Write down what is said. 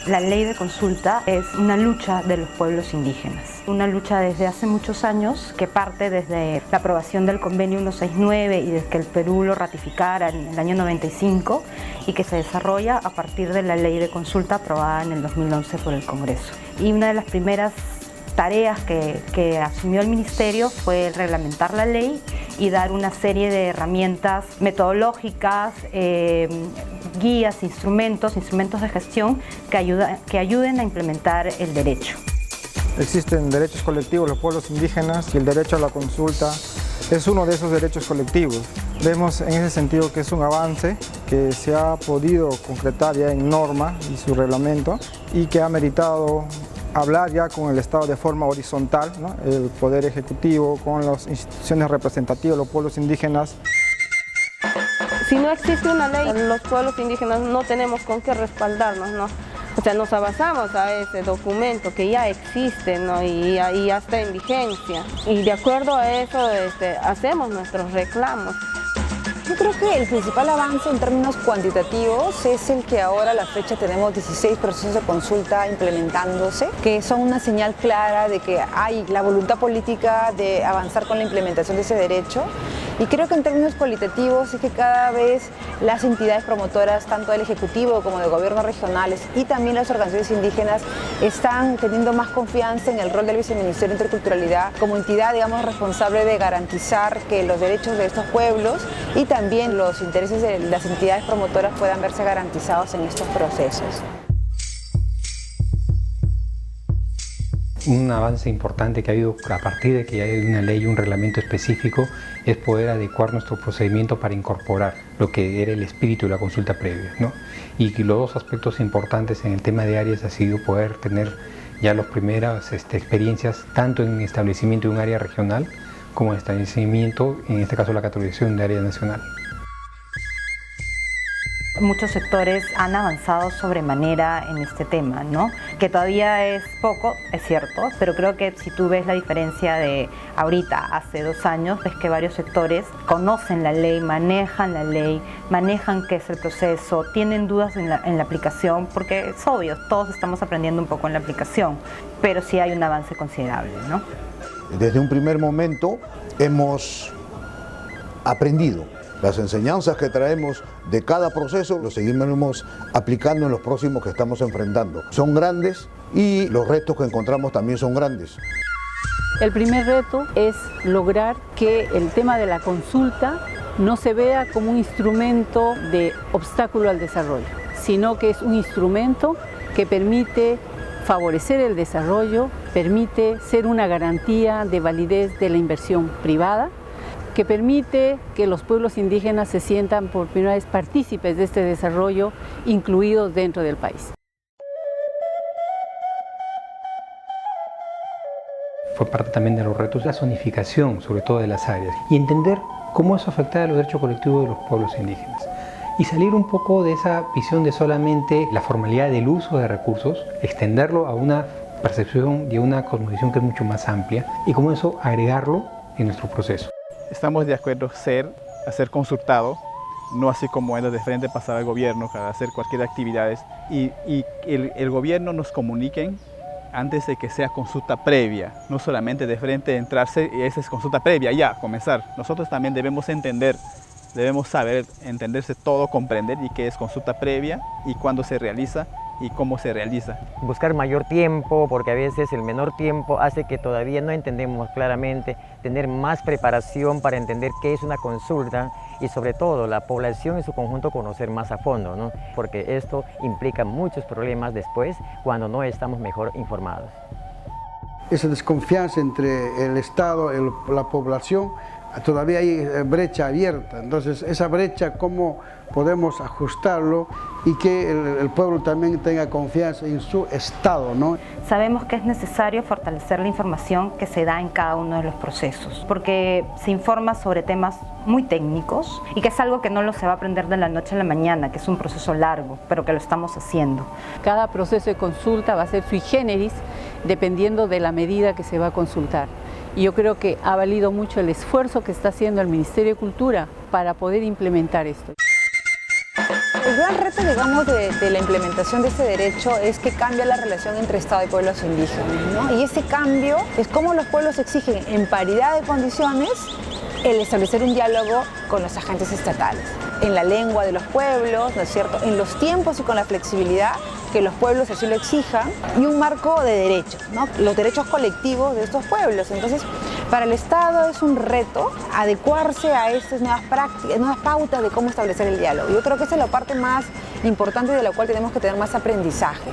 La ley de consulta es una lucha de los pueblos indígenas, una lucha desde hace muchos años que parte desde la aprobación del convenio 169 y desde que el Perú lo ratificara en el año 95 y que se desarrolla a partir de la ley de consulta aprobada en el 2011 por el Congreso. Y una de las primeras tareas que asumió el Ministerio fue reglamentar la ley y dar una serie de herramientas metodológicas, guías, instrumentos de gestión que ayuden a implementar el derecho. Existen derechos colectivos de los pueblos indígenas y el derecho a la consulta es uno de esos derechos colectivos. Vemos en ese sentido que es un avance que se ha podido concretar ya en norma y su reglamento y que ha meritado hablar ya con el Estado de forma horizontal, ¿no? El Poder Ejecutivo con las instituciones representativas de los pueblos indígenas. Si no existe una ley, los pueblos indígenas no tenemos con qué respaldarnos, ¿no? O sea, nos abrazamos a ese documento que ya existe, ¿no? y ya está en vigencia. Y de acuerdo a eso hacemos nuestros reclamos. Yo creo que el principal avance en términos cuantitativos es el que ahora a la fecha tenemos 16 procesos de consulta implementándose, que son una señal clara de que hay la voluntad política de avanzar con la implementación de ese derecho. Y creo que en términos cualitativos es que cada vez las entidades promotoras, tanto del Ejecutivo como de gobiernos regionales y también las organizaciones indígenas, están teniendo más confianza en el rol del Viceministerio de Interculturalidad como entidad, digamos, responsable de garantizar que los derechos de estos pueblos y también los intereses de las entidades promotoras puedan verse garantizados en estos procesos. Un avance importante que ha habido a partir de que ya hay una ley y un reglamento específico es poder adecuar nuestro procedimiento para incorporar lo que era el espíritu de la consulta previa, ¿no? Y los dos aspectos importantes en el tema de áreas ha sido poder tener ya las primeras experiencias tanto en establecimiento de un área regional como en establecimiento, en este caso la categorización de área nacional. Muchos sectores han avanzado sobremanera en este tema, ¿no? Que todavía es poco, es cierto, pero creo que si tú ves la diferencia de ahorita, hace 2 años, ves que varios sectores conocen la ley, manejan qué es el proceso, tienen dudas en la aplicación, porque es obvio, todos estamos aprendiendo un poco en la aplicación, pero sí hay un avance considerable, ¿no? Desde un primer momento hemos aprendido. Las enseñanzas que traemos de cada proceso los seguimos aplicando en los próximos que estamos enfrentando. Son grandes y los retos que encontramos también son grandes. El primer reto es lograr que el tema de la consulta no se vea como un instrumento de obstáculo al desarrollo, sino que es un instrumento que permite favorecer el desarrollo, permite ser una garantía de validez de la inversión privada, que permite que los pueblos indígenas se sientan por primera vez partícipes de este desarrollo, incluidos dentro del país. Fue parte también de los retos la zonificación, sobre todo de las áreas, y entender cómo eso afecta a los derechos colectivos de los pueblos indígenas. Y salir un poco de esa visión de solamente la formalidad del uso de recursos, extenderlo a una percepción y a una cosmovisión que es mucho más amplia, y cómo eso agregarlo en nuestro proceso. Estamos de acuerdo a ser consultado, no así como es de frente pasar al gobierno para hacer cualquier actividad y el gobierno nos comuniquen antes de que sea consulta previa, no solamente de frente entrarse y esa es consulta previa, ya, comenzar. Nosotros también debemos entender, debemos saber, entenderse todo, comprender y qué es consulta previa y cuándo se realiza y cómo se realiza. Buscar mayor tiempo, porque a veces el menor tiempo hace que todavía no entendemos claramente, tener más preparación para entender qué es una consulta y sobre todo la población en su conjunto conocer más a fondo, ¿no? Porque esto implica muchos problemas después cuando no estamos mejor informados. Esa desconfianza entre el Estado y la población, todavía hay brecha abierta, entonces esa brecha cómo podemos ajustarlo y que el pueblo también tenga confianza en su Estado, ¿no? Sabemos que es necesario fortalecer la información que se da en cada uno de los procesos, porque se informa sobre temas muy técnicos y que es algo que no se va a aprender de la noche a la mañana, que es un proceso largo, pero que lo estamos haciendo. Cada proceso de consulta va a ser sui generis, dependiendo de la medida que se va a consultar. Y yo creo que ha valido mucho el esfuerzo que está haciendo el Ministerio de Cultura para poder implementar esto. El gran reto, digamos, de la implementación de este derecho es que cambia la relación entre Estado y pueblos indígenas, ¿no? Y ese cambio es cómo los pueblos exigen en paridad de condiciones el establecer un diálogo con los agentes estatales, en la lengua de los pueblos, ¿no es cierto?, en los tiempos y con la flexibilidad que los pueblos así lo exijan, y un marco de derechos, ¿no?, los derechos colectivos de estos pueblos. Entonces, para el Estado es un reto adecuarse a estas nuevas prácticas, nuevas pautas de cómo establecer el diálogo. Yo creo que esa es la parte más importante de la cual tenemos que tener más aprendizaje.